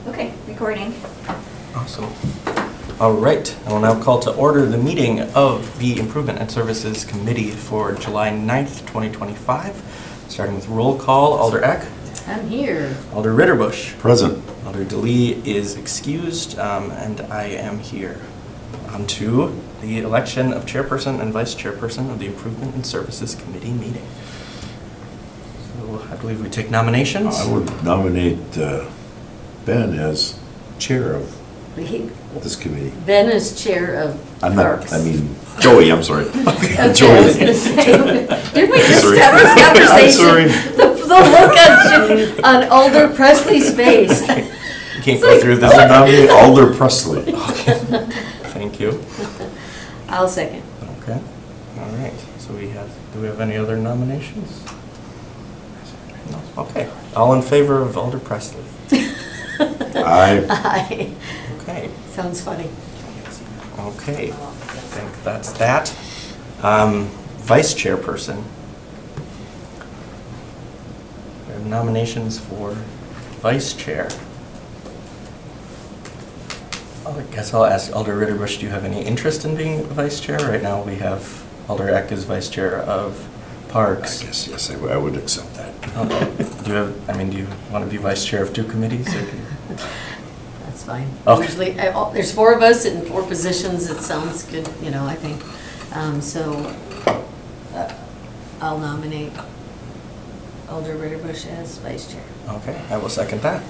Okay, recording. Awesome. All right, I will now call to order the meeting of the Improvement and Services Committee for July 9th, 2025. Starting with roll call, Alder Eck. I'm here. Alder Ritterbusch. Present. Alder DeLee is excused, and I am here. On to the election of chairperson and vice chairperson of the Improvement and Services Committee meeting. So I believe we take nominations. I would nominate Ben as chair of this committee. Ben is chair of Parks. Joey, I'm sorry. Okay, I was gonna say, did we just Sorry. have this conversation? I'm sorry. The look on Alder Presley's face. You can't go through I this. would nominate Alder Presley. Thank you. I'll second. Okay, all right, so do we have any other nominations? No. Okay, all in favor of Alder Presley? Aye. Aye. Okay, Sounds funny. okay, I think that's that. Vice chairperson. We have nominations for vice chair. I guess I'll ask Alder Ritterbusch, do you have any interest in being vice chair? Right now we have Alder Eck as vice chair of Parks. Yes, I would accept that. Okay. Do you want to be vice chair of two committees? Or do you? That's fine. Okay. Usually, there's four of us in four positions. It sounds good, I think. I'll nominate Alder Ritterbusch as vice chair. Okay, I will second that.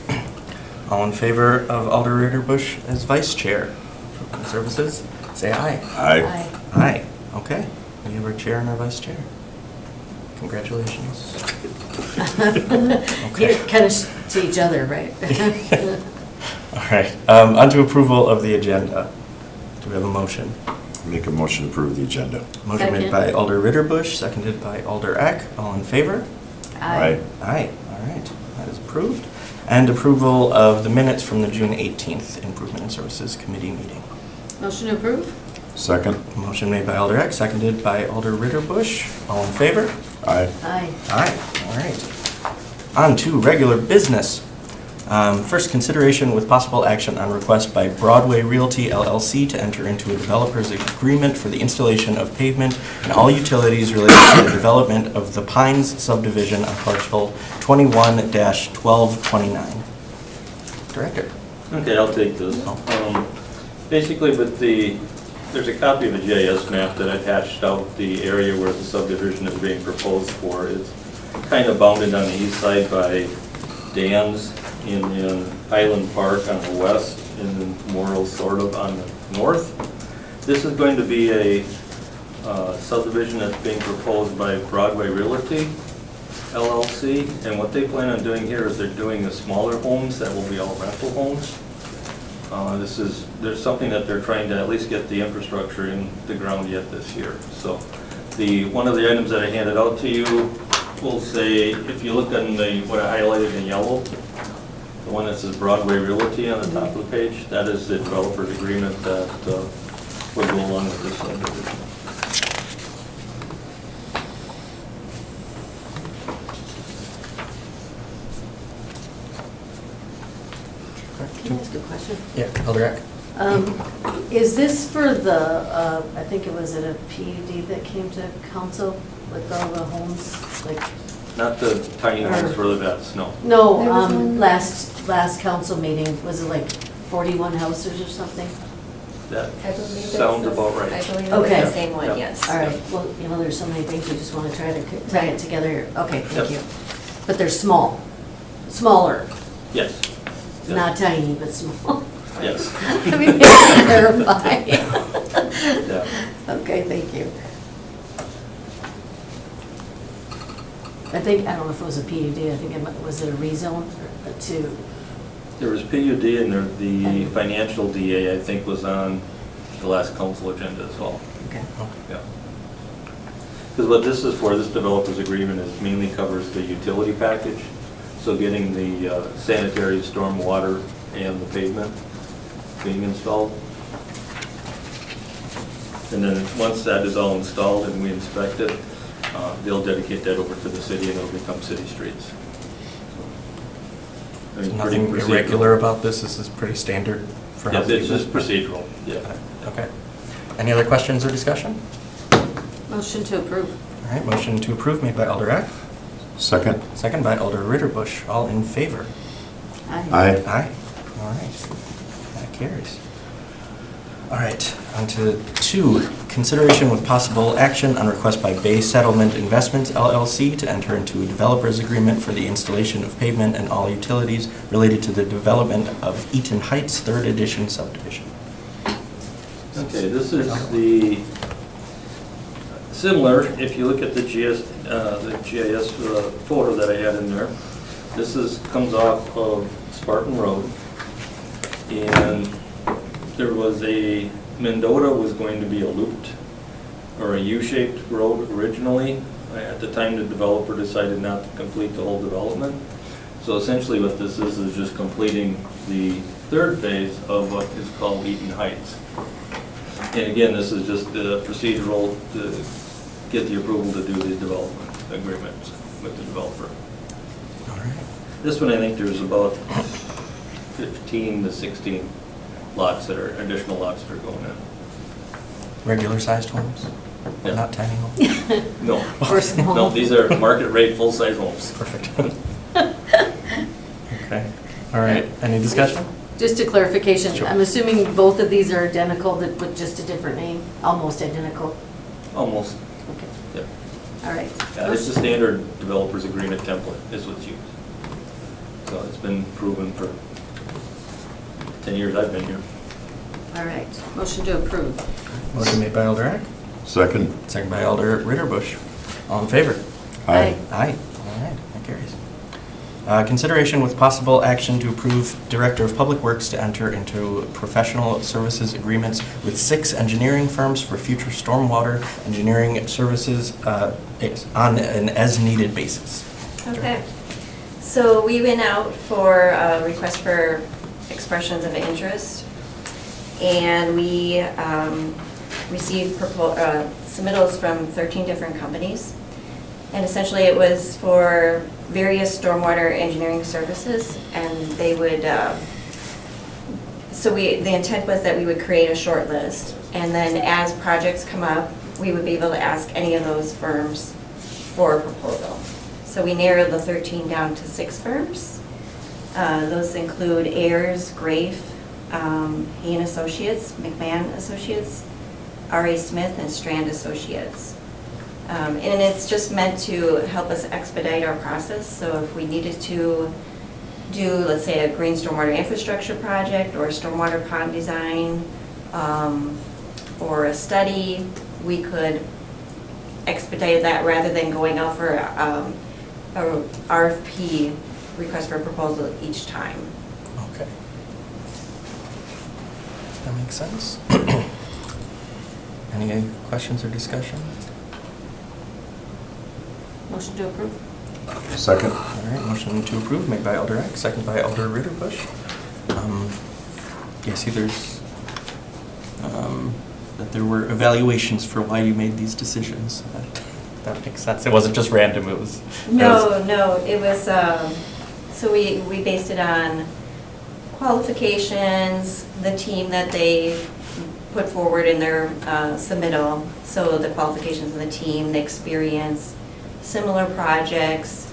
All in favor of Alder Ritterbusch as vice chair of Human Services, say aye. Aye. Aye. Okay, we have our chair and our vice chair. Congratulations. You're kind of to each other, right? All right, on to approval of the agenda. Do we have a motion? Make a motion to approve the agenda. Motion made Second. by Alder Ritterbusch, seconded by Alder Eck. All in favor? Aye. Aye. All right, that is approved. And approval of the minutes from the June 18th Improvement and Services Committee meeting. Motion to approve? Second. Motion made by Alder Eck, seconded by Alder Ritterbusch. All in favor? Aye. Aye. Aye. All right. On to regular business. First, consideration with possible action on request by Broadway Realty LLC to enter into a developer's agreement for the installation of pavement and all utilities related to the development of the Pines subdivision on parcel 21-1229. Director. Okay, I'll take this. Basically, there's a copy of a GIS map that I hatched out the area where the subdivision is being proposed for. It's kind of bounded on the east side by Dan's in Highland Park on the west, and then Morrill sort of on the north. This is going to be a subdivision that's being proposed by Broadway Realty LLC, and what they plan on doing here is they're doing the smaller homes that will be all rental homes. There's something that they're trying to at least get the infrastructure in the ground yet this year. So one of the items that I handed out to you will say, if you look on what I highlighted in yellow, the one that says Broadway Realty on the top of the page, that is the developer's agreement that would go along with this subdivision. Can I ask a question? Yeah, Alder Eck. Is this for the, I think it was at a PUD that came to council with all the homes, like? Not the tiny homes for the vets, no. No, There was one- last council meeting, was it like 41 houses or something? That I believe it's sounds the- about right. I believe it Okay. was the same one, Yep. yes. All right, well, there's so many things, you just want to try to tie it together. Okay, thank Yep. you. But they're smaller, Yes. Yes. not tiny, but small. Yes. I mean, it's terrifying. Yeah. Okay, thank you. I don't know if it was a PUD, I think was it a rezone to, There was PUD and the financial DA, I think, was on the last council agenda as well. okay. Yeah. Because what this is for, this developer's agreement is mainly covers the utility package. So getting the sanitary, storm water, and the pavement being installed. And then once that is all installed and we inspect it, they'll dedicate that over to the city and it'll become city streets. I There's mean, pretty nothing procedural. irregular about this. This is pretty standard for Yes, it's housekeeping. just procedural, yeah. Okay. Any other questions or discussion? Motion to approve. All right, motion to approve made by Alder Eck, Second? second by Alder Ritterbusch. All in favor? Aye. Aye. All right. That carries. All right, on to 2, consideration with possible action on request by Bay Settlement Investments LLC to enter into a developer's agreement for the installation of pavement and all utilities related to the development of Eaton Heights 3rd Edition subdivision. Okay, this is the, similar, if you look at the GIS photo that I had in there, this comes off of Spartan Road, and there was Mendota was going to be a looped, or a U-shaped road originally. At the time, the developer decided not to complete the whole development. So essentially what this is just completing the 3rd phase of what is called Eaton Heights. And again, this is just the procedural to get the approval to do the development agreements with the developer. All right. This one, I think there's about 15 to 16 lots that are, additional lots that are going in. Regular-sized homes? Yeah. Not tiny homes? No. First of all. No, these are market rate, full-size homes. Perfect. Okay. All right, any discussion? Just a clarification, Sure. I'm assuming both of these are identical, but with just a different name, almost identical. Almost, Okay, yeah. all right. Yeah, it's the standard developer's agreement template is what's used. So it's been proven for 10 years I've been here. All right, motion to approve. Motion made by Alder Eck, Second? second by Alder Ritterbusch. All in favor? Aye. Aye. All right, that carries. Consideration with possible action to approve Director of Public Works to enter into professional services agreements with 6 engineering firms for future stormwater engineering services on an as-needed basis. Okay, so we went out for a request for expressions of interest, and we received submittals from 13 different companies. And essentially it was for various stormwater engineering services, and they would, the intent was that we would create a short list, and then as projects come up, we would be able to ask any of those firms for a proposal. So we narrowed the 13 down to 6 firms. Those include Ayers, Grafe, Hain Associates, McMahon Associates, R.A. Smith, and Strand Associates. And it's just meant to help us expedite our process. So if we needed to do, let's say, a green stormwater infrastructure project or a stormwater pond design or a study, we could expedite that rather than going out for a RFP, request for a proposal, each time. Okay. That makes sense. Any questions or discussion? Motion to approve. Second? All right, motion to approve made by Alder Eck, second by Alder Ritterbusch. Yeah, see, there's, that there were evaluations for why you made these decisions. That makes sense. It wasn't just random, it was. No, it was, so we based it on qualifications, the team that they put forward in their submittal, so the qualifications of the team, the experience, similar projects.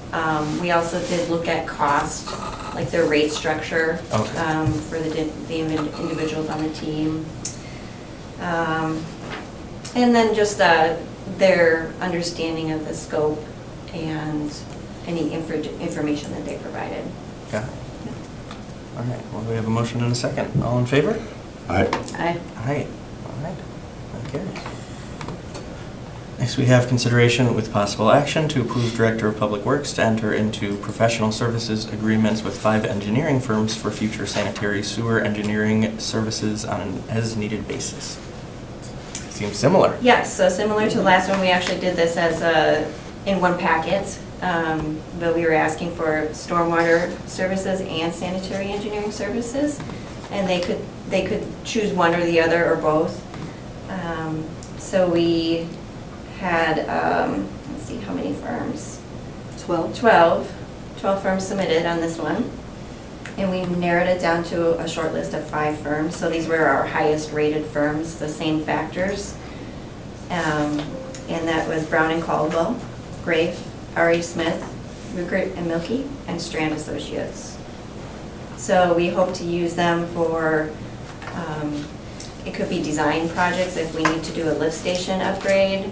We also did look at cost, like their rate structure Okay. for the individuals on the team. And then just their understanding of the scope and any information that they provided. Got it. All right, well, we have a motion and a second. All in favor? Aye. Aye. Aye. All right, okay. Next, we have consideration with possible action to approve Director of Public Works to enter into professional services agreements with 5 engineering firms for future sanitary sewer engineering services on an as-needed basis. Seems similar. Yes, so similar to the last one, we actually did this as in one packet, but we were asking for stormwater services and sanitary engineering services, and they could choose one or the other or both. So we had, let's see, how many firms? 12. 12 firms submitted on this one. And we narrowed it down to a short list of 5 firms. So these were our highest rated firms, the same factors. And that was Brown and Caldwell, Grafe, R.A. Smith, Rupert and Milky, and Strand Associates. So we hope to use them for, it could be design projects if we need to do a lift station upgrade.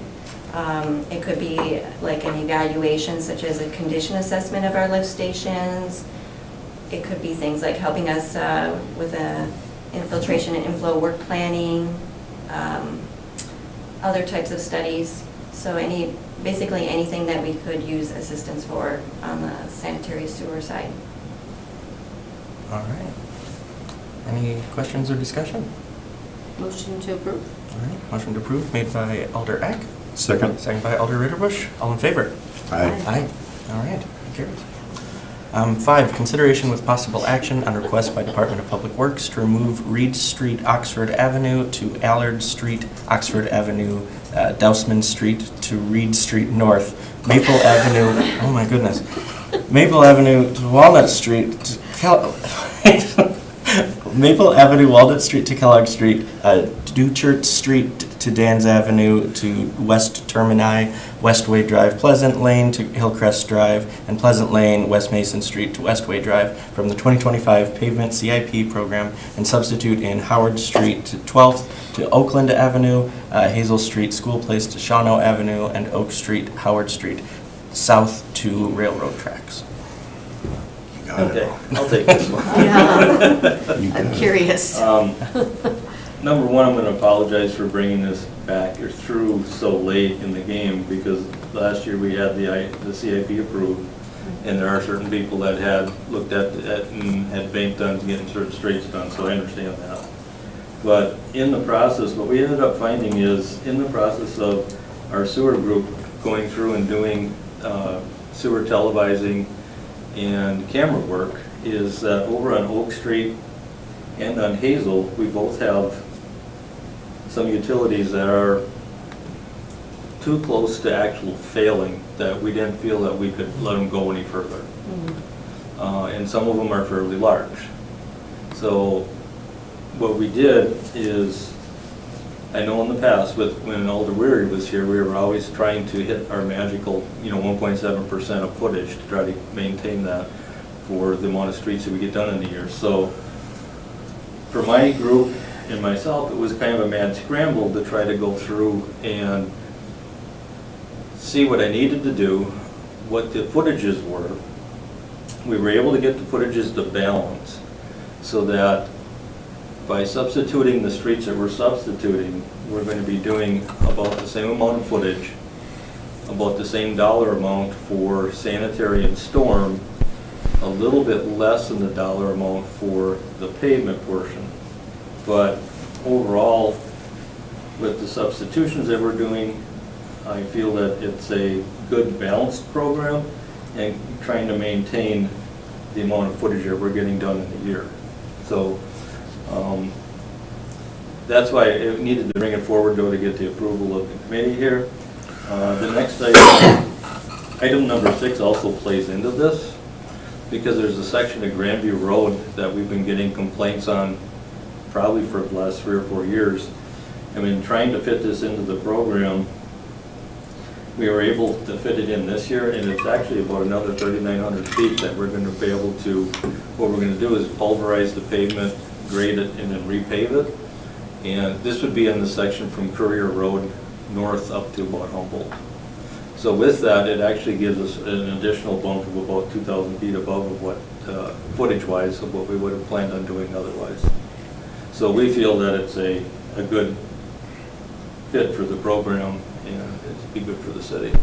It could be like an evaluation such as a condition assessment of our lift stations. It could be things like helping us with infiltration and inflow work planning, other types of studies. So basically anything that we could use assistance for on the sanitary sewer side. All right. Any questions or discussion? Motion to approve? All right, motion to approve made by Alder Eck, Second. second by Alder Ritterbusch. All in favor? Aye. Aye. All right, carries. 5, consideration with possible action on request by Department of Public Works to remove Reed Street, Oxford Avenue to Allard Street, Oxford Avenue, Dousman Street to Reed Street North, Maple Avenue, oh my goodness, Maple Avenue to Walnut Street to Maple Avenue, Walnut Street to Kellogg Street, Dutchert Street to Dan's Avenue to West Termini, Westway Drive, Pleasant Lane to Hillcrest Drive, and Pleasant Lane, West Mason Street to Westway Drive from the 2025 pavement CIP program and substitute in Howard Street to 12th to Oakland Avenue, Hazel Street, School Place to Shawano Avenue, and Oak Street, Howard Street, south to railroad tracks. You got it Okay, all. I'll take this one. Yeah, You got I'm it. curious. Number one, I'm going to apologize for bringing this back or through so late in the game, because last year we had the CIP approved, and there are certain people that had looked at it and had banked on getting certain streets done, so I understand that. But in the process, what we ended up finding is, in the process of our sewer group going through and doing sewer televising and camera work, is that over on Oak Street and on Hazel, we both have some utilities that are too close to actual failing, that we didn't feel that we could let them go any further. And some of them are fairly large. So what we did is, I know in the past, when Alder Weary was here, we were always trying to hit our magical, 1.7% of footage to try to maintain that for the amount of streets that we get done in a year. So for my group and myself, it was kind of a mad scramble to try to go through and see what I needed to do, what the footages were. We were able to get the footages to balance so that by substituting the streets that we're substituting, we're going to be doing about the same amount of footage, about the same dollar amount for sanitary and storm, a little bit less than the dollar amount for the pavement portion. But overall, with the substitutions that we're doing, I feel that it's a good balanced program and trying to maintain the amount of footage that we're getting done in a year. So that's why I needed to bring it forward, though, to get the approval of the committee here. The next item number 6 also plays into this, because there's a section of Grandview Road that we've been getting complaints on probably for the last 3 or 4 years. I mean, trying to fit this into the program, we were able to fit it in this year, and it's actually about another 3,900 feet that we're going to be able to, what we're going to do is pulverize the pavement, grade it, and then repave it. And this would be in the section from Courier Road north up to about Humboldt. So with that, it actually gives us an additional bump of about 2,000 feet above of what, footage-wise, of what we would have planned on doing otherwise. So we feel that it's a good fit for the program, and it'd be good for the city.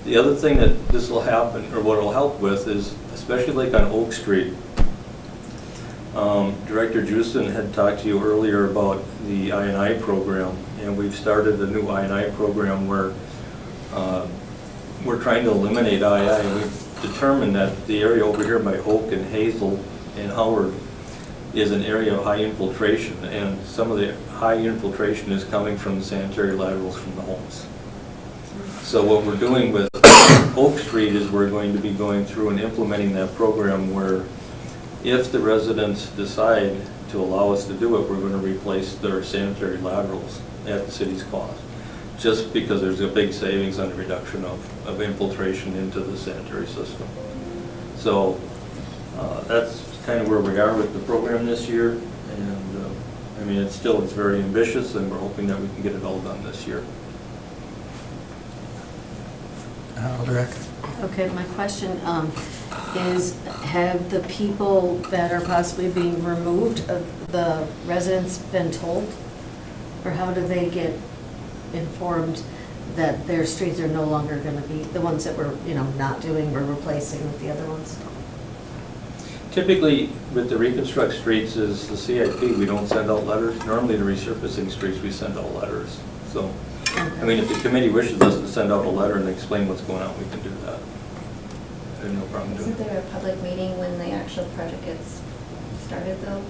The other thing that this will happen, or what it'll help with, is especially like on Oak Street. Director Jewson had talked to you earlier about the I&I program, and we've started a new I&I program where we're trying to eliminate II. We've determined that the area over here by Oak and Hazel and Howard is an area of high infiltration, and some of the high infiltration is coming from the sanitary laterals from the homes. So what we're doing with Oak Street is we're going to be going through and implementing that program where If the residents decide to allow us to do it, we're going to replace their sanitary laterals at the city's cost, just because there's a big savings on the reduction of infiltration into the sanitary system. So that's kind of where we are with the program this year. And I mean, it's very ambitious, and we're hoping that we can get it all done this year. Alderich? Okay, my question is, have the people that are possibly being removed, the residents been told? Or how do they get informed that their streets are no longer gonna be, the ones that we're, not doing, we're replacing with the other ones? Typically, with the reconstruct streets is the CIP, we don't send out letters. Normally, the resurfacing streets, we send out letters. So, I mean, if the committee wishes us to send out a letter and explain what's going on, we can do that. I have no problem doing Isn't it. there a public meeting when the actual project gets started though?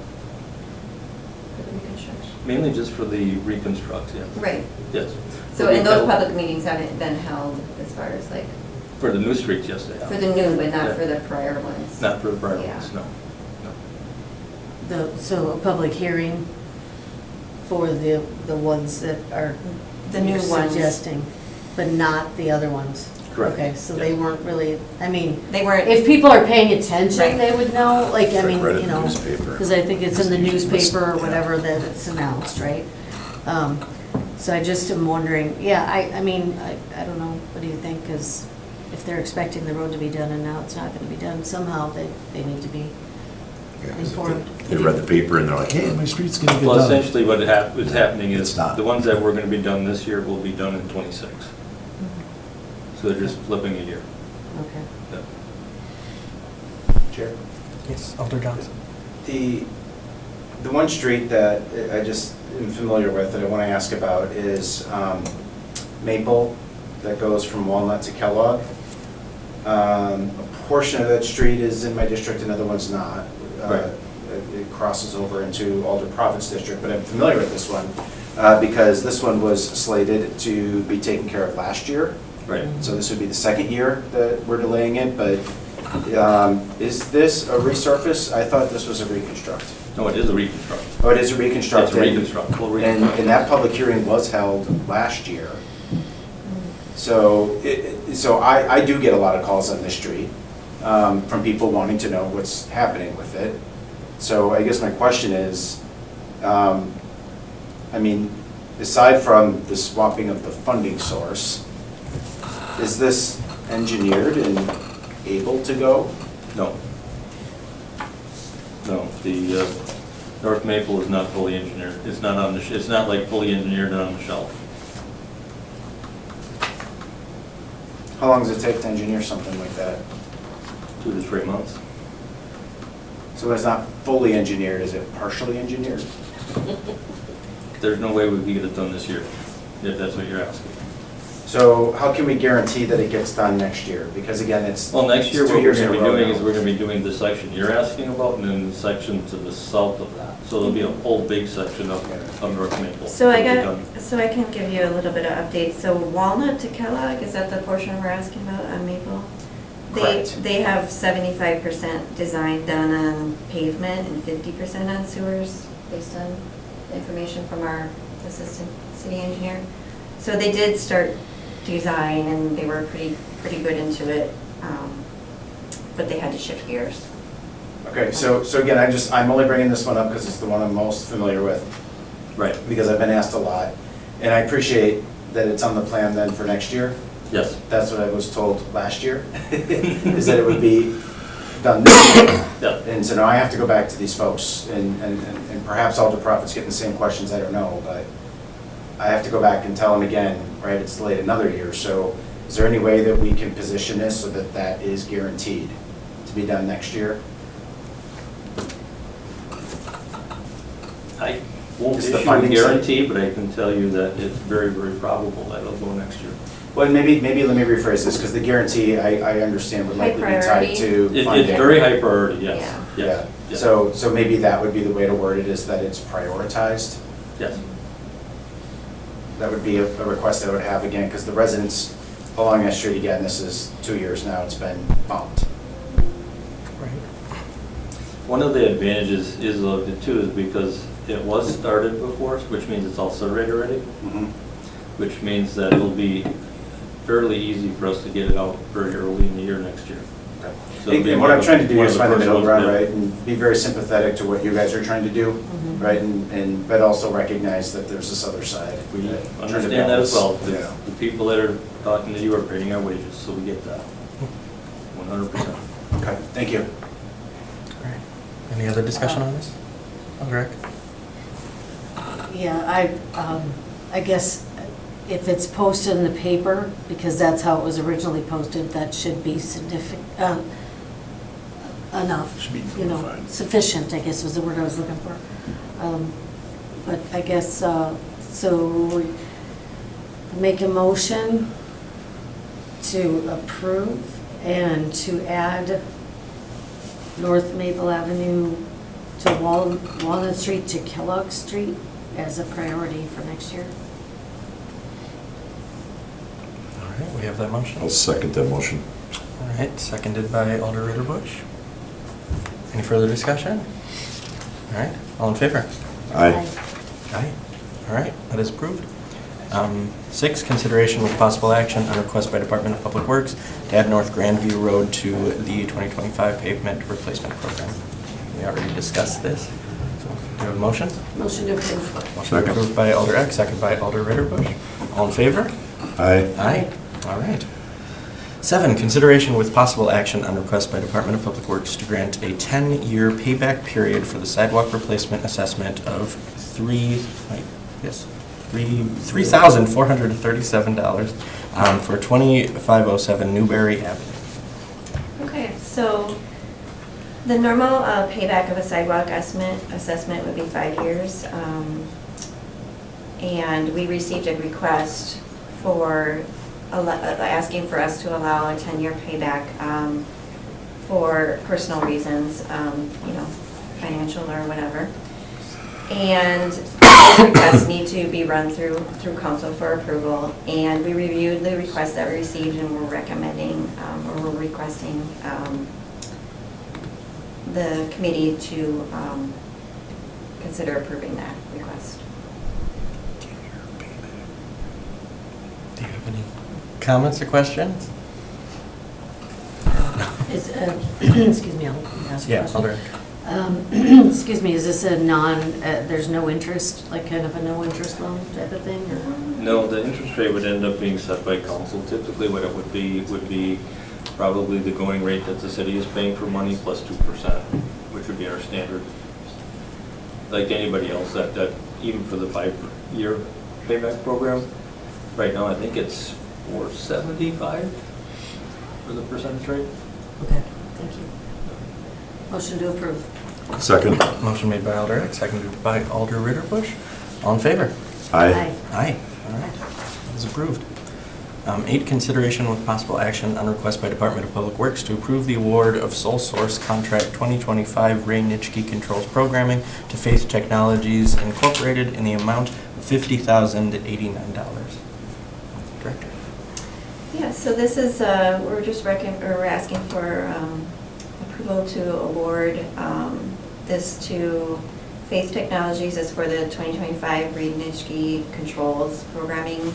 For the reconstruction? Mainly just for the reconstruct, yes. Right. Yes. So, and those public meetings haven't been held as far as like, For the new streets, yes, they have. for the new, but not Yeah. for the prior ones? Not for the prior Yeah. ones, no. So a public hearing for the ones that are. The new ones. Suggesting, but not the other ones? Correct. Okay, so they Yes. weren't really, They weren't. if people are paying attention, Right. they would know, like, I mean, Read it in the newspaper. because I think it's in the newspaper or whatever that it's announced, right? So I just am wondering, yeah, I mean, I don't know, what do you think? Because if they're expecting the road to be done and now it's not going to be done, somehow they need to be Yeah, 'cause if informed. They read the paper and they're like, hey, my street's gonna get Well, done. essentially what is happening is It's not. the ones that were going to be done this year will be done in '26. So they're just flipping a year. Okay. Yeah. Chair? Yes, Alder Johnson. The one street that I just am familiar with that I want to ask about is Maple, that goes from Walnut to Kellogg. A portion of that street is in my district, another one's not. Right. It crosses over into Alder Province District, but I'm familiar with this one because this one was slated to be taken care of last year. Right. So this would be the second year that we're delaying it, but is this a resurface? I thought this was a reconstruct. No, it is a reconstruct. Oh, it is a reconstruct. It's a reconstruct, full reconstruct. And that public hearing was held last year. So, so I do get a lot of calls on this street from people wanting to know what's happening with it. So I guess my question is, I mean, aside from the swapping of the funding source, is this engineered and able to go? No. No, the North Maple is not fully engineered. It's not on the, it's not like fully engineered and on the shelf. How long does it take to engineer something like that? 2 to 3 months. So when it's not fully engineered, is it partially engineered? There's no way we can get it done this year, if that's what you're asking. So how can we guarantee that it gets done next year? Because again, it's Well, next year, it's 2 what we're years in gonna a be row doing now. is we're gonna be doing the section you're asking about, and then the section to the south of that. So there'll be a whole big section of North Maple. So I that'll be got, done. so I can give you a little bit of update. So Walnut to Kellogg, is that the portion we're asking about on Maple? Correct. They have 75% design done on pavement and 50% on sewers, based on information from our assistant city engineer. So they did start design and they were pretty good into it, but they had to shift gears. Okay, so again, I'm only bringing this one up because it's the one I'm most familiar with, Right, because I've been asked a lot. And I appreciate that it's on the plan then for next year. yes. That's what I was told last year, is that it would be done this year. Yeah. And so now I have to go back to these folks, and perhaps Alder Prophet's getting the same questions, I don't know, but I have to go back and tell them again, right, it's delayed another year. So is there any way that we can position this so that that is guaranteed to be done next year? I won't Is the issue a funding set? guarantee, but I can tell you that it's very, very probable that it'll go next year. Well, maybe let me rephrase this, because the guarantee, I understand, would likely be High tied priority. to It's funding. very high priority, yes. Yeah. Yes. Yeah, Yes. so maybe that would be the way to word it, is that it's prioritized. Yes. That would be a request I would have again, because the residents along that street, again, this is 2 years now, it's been bumped. Right. One of the advantages is of it too, is because it was started before, which means it's all surveyed already, Mhm. which means that it'll be fairly easy for us to get it out very early in the year next year. So it'll be And what I'm one of trying to do one is of the find the first middle ones ground, that- right, and be very sympathetic to what you guys are trying to do, Mhm. right, but also recognize that there's this other side. We that trying to understand that as well, balance, because yeah. the people that are talking to you are paying our wages, so we get that. 100%. Okay, thank you. All right. Any other discussion on this? Greg? Yeah, I guess if it's posted in the paper, because that's how it was originally posted, that should be significant, enough. Should be You know, notified. sufficient, I guess was the word I was looking for. But I guess, so make a motion to approve and to add North Maple Avenue to Walnut Street to Kellogg Street as a priority for next year. All right, we have that motion. I'll second that motion. All right, seconded by Alder Ritterbusch. Any further discussion? All right, all in favor? Aye. Aye. All right, that is approved. 6, consideration with possible action on request by Department of Public Works to add North Grandview Road to the 2025 pavement replacement program. We already discussed this. So, do you have a motion? Motion to approve. Motion Second. approved by Alder Eck, second by Alder Ritterbusch. All in favor? Aye. Aye. All right. 7, consideration with possible action on request by Department of Public Works to grant a 10-year payback period for the sidewalk replacement assessment of $3,437 for 2507 Newberry Avenue. Okay, so the normal payback of a sidewalk assessment would be 5 years. And we received a request for asking for us to allow a 10-year payback for personal reasons, financial or whatever. And those requests need to be run through council for approval. And we reviewed the requests that we received and we're recommending, or we're requesting the committee to consider approving that request. Do you have any comments or questions? Is, excuse me, I'll ask a Yeah, question. Alder Eck. Excuse me, is this a there's no interest, like kind of a no interest loan type of thing, or? No, the interest rate would end up being set by council. Typically, what it would be probably the going rate that the city is paying for money plus 2%, which would be our standard. Like anybody else, that even for the 5-year payback program, right now, I think it's 4.75 for the percentage rate. Okay, thank you. Motion to approve. Second. Motion made by Alder Eck, seconded by Alder Ritterbusch. All in favor? Aye. Aye. All right. That is approved. 8, consideration with possible action on request by Department of Public Works to approve the award of sole source contract 2025 Ray Nitschke Controls Programming to Faith Technologies Incorporated in the amount of $50,089. Director. Yeah, so this is, we're just we're asking for approval to award this to Faith Technologies as for the 2025 Reed Nitschke Controls Programming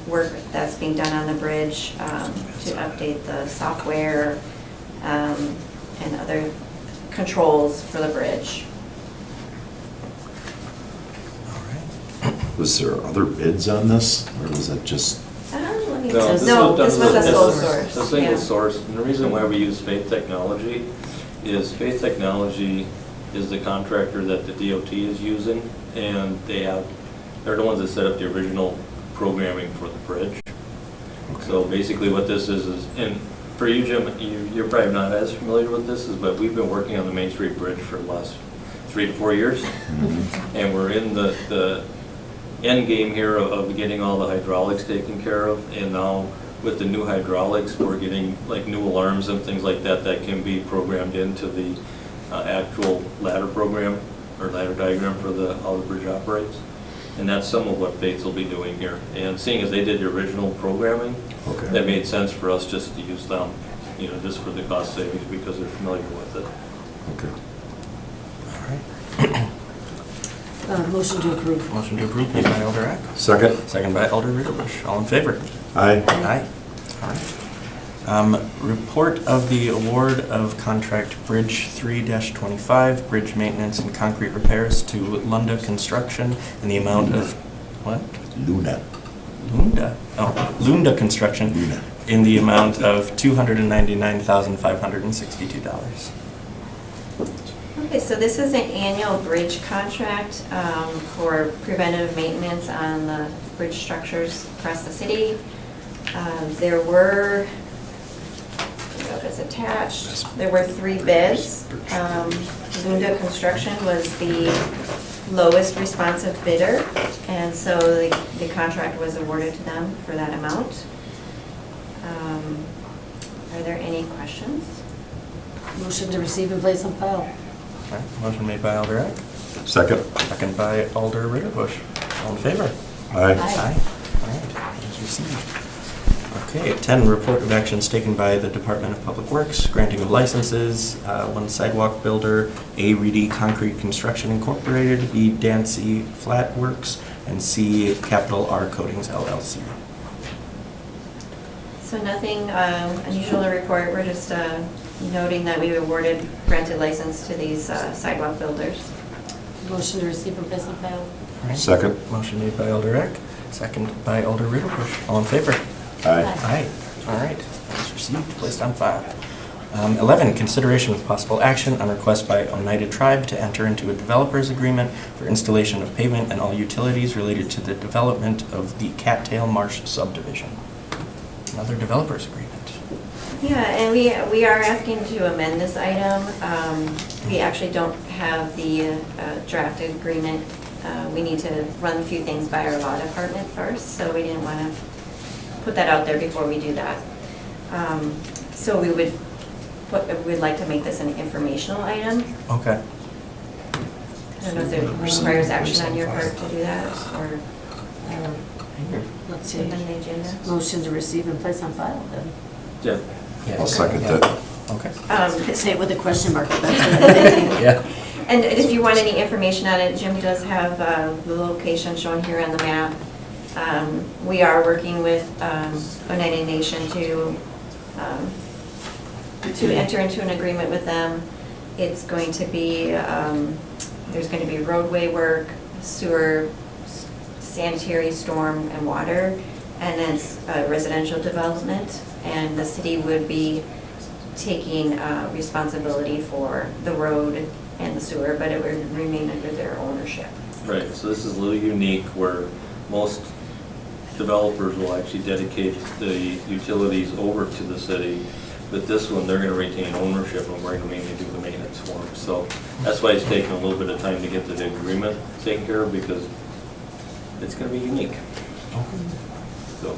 work that's being done on the bridge to update the software and other controls for the bridge. All right. Was there other bids on this, or was it just, Let me No, this was a sole source. It's a single yeah. source, and the reason why we use Faith Technology is Faith Technology is the contractor that the DOT is using, and they're the ones that set up the original programming for the bridge. So basically what this is, and for you, Jim, you're probably not as familiar with this, but we've been working on the Main Street Bridge for the last 3 to 4 years. And we're in the end game here of getting all the hydraulics taken care of. And now with the new hydraulics, we're getting like new alarms and things like that that can be programmed into the actual ladder program or ladder diagram for how the bridge operates. And that's some of what Faith will be doing here. And seeing as they did the original programming, okay. that made sense for us just to use them, just for the cost savings because they're familiar with it. Okay. All right. Motion to approve. Motion to approve made by Alder Eck, Second? second by Alder Ritterbusch. All in favor? Aye. Aye. All right. Report of the award of contract Bridge 3-25, bridge maintenance and concrete repairs to Lunda Construction in the amount of, what? Luna. Lunda? Oh, Lunda Construction Luna. in the amount of $299,562. Okay, so this is an annual bridge contract for preventive maintenance on the bridge structures across the city. There were, I don't know if it's attached, there were 3 bids. Lunda Construction was the lowest responsive bidder, and so the contract was awarded to them for that amount. Are there any questions? Motion to receive and place on file. All right, motion made by Alder Eck, Second? second by Alder Ritterbusch. All in favor? Aye. Aye. All right, that is received. Okay, 10, report of actions taken by the Department of Public Works, granting of licenses, 1 sidewalk builder, A. Reedy Concrete Construction Incorporated, B. Dancy Flat Works, and C. Capital R Coatings LLC. So nothing unusual to report, we're just noting that we awarded granted license to these sidewalk builders. Motion to receive and place on file. All right. Second? Motion made by Alder Eck, second by Alder Ritterbusch. All in favor? Aye. Aye. All right, that's received, placed on file. 11, consideration with possible action on request by Oneida Tribe to enter into a developer's agreement for installation of pavement and all utilities related to the development of the Cattail Marsh subdivision. Another developer's agreement. Yeah, and we are asking to amend this item. We actually don't have the drafted agreement. We need to run a few things by our law department first, so we didn't want to put that out there before we do that. So we'd like to make this an informational item. Okay. I don't know if it requires action on your part to do that, or Let's put see. it on the agenda. Motion to receive and place on file then. Yeah. Yeah, I'll second yeah. that. Okay. Say it with a question mark, but that's what I'm thinking. Yeah. And if you want any information on it, Jim does have the location shown here on the map. We are working with Oneida Nation to enter into an agreement with them. It's going to be, there's going to be roadway work, sewer, sanitary, storm, and water, and then residential development. And the city would be taking responsibility for the road and the sewer, but it would remain under their ownership. Right, so this is a little unique where most developers will actually dedicate the utilities over to the city, but this one, they're gonna retain ownership and we're gonna mainly do the maintenance for them. So that's why it's taken a little bit of time to get the agreement taken care of, because it's gonna be unique. So,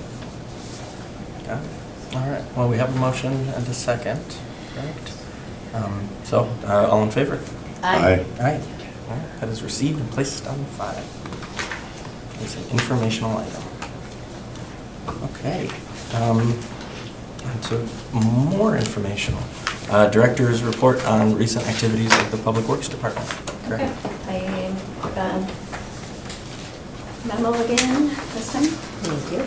Yeah. All right, well, we have a motion and a second, correct? All in favor? Aye. Aye. All right, that is received and placed on file. It's an informational item. Okay. And so more informational. Director's report on recent activities of the Public Works Department. Okay, I got memo again this time. Thank you.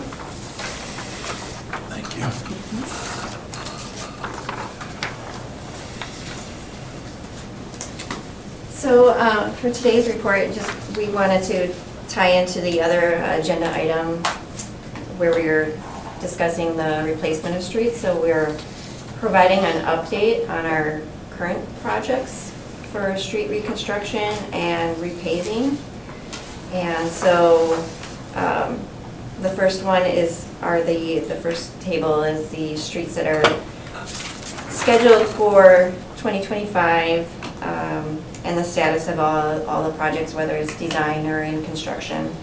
Thank you. So for today's report, we wanted to tie into the other agenda item where we were discussing the replacement of streets. So we're providing an update on our current projects for street reconstruction and repaving. And so the first one is, the first table is the streets that are scheduled for 2025, and the status of all the projects, whether it's design or in construction.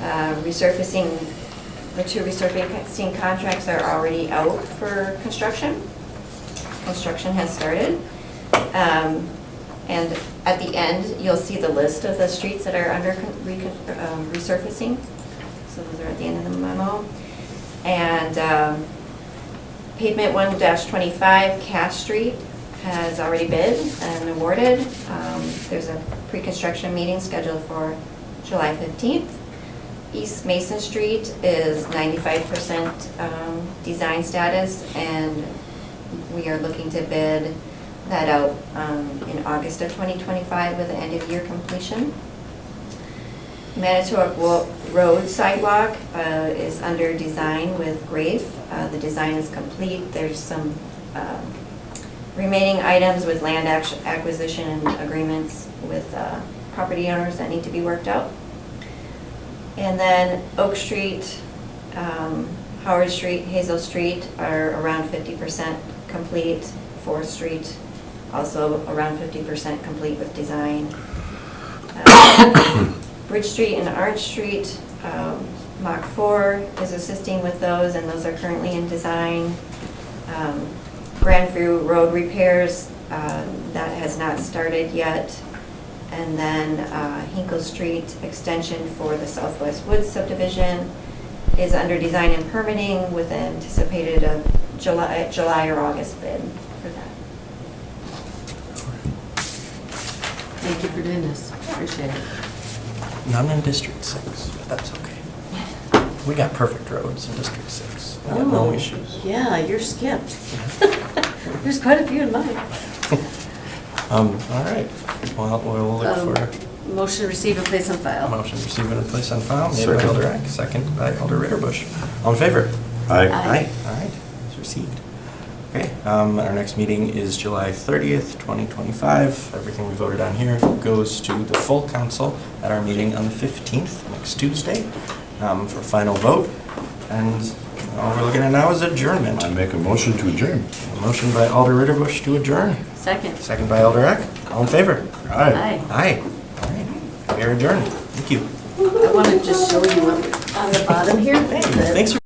Resurfacing, the 2 resurfacing contracts are already out for construction. Construction has started. And at the end, you'll see the list of the streets that are under resurfacing. So those are at the end of the memo. And pavement 1-25, Cass Street, has already bid and awarded. There's a pre-construction meeting scheduled for July 15th. East Mason Street is 95% design status, and we are looking to bid that out in August of 2025 with an end-of-year completion. Manitowoc Road sidewalk is under design with Grafe. The design is complete. There's some remaining items with land acquisition agreements with property owners that need to be worked out. And then Oak Street, Howard Street, Hazel Street are around 50% complete. 4th Street also around 50% complete with design. Bridge Street and Arch Street, Mach 4 is assisting with those, and those are currently in design. Grandview Road repairs, that has not started yet. And then Hinkle Street extension for the Southwest Woods subdivision is under design and permitting with anticipated July or August bid for that. Thank you for doing this. Appreciate it. None in District 6, but that's okay. We got perfect roads in District 6. We got no issues. Yeah, you're skipped. There's quite a few in mine. All right, well, we'll look for Motion to receive and place on a file. motion to receive and place on file, made by Second. Alder Eck, second by Alder Ritterbusch. All in favor? Aye. Aye. All right, it's received. Okay, our next meeting is July 30th, 2025. Everything we voted on here goes to the full council at our meeting on the 15th, next Tuesday, for final vote. And all we're looking at now is adjournment. I make a motion to adjourn. A motion by Alder Ritterbusch to adjourn, Second. second by Alder Eck. All in favor? Aye. Aye. All right, we are adjourned. Thank you. I want to just show you on the bottom here. Thanks for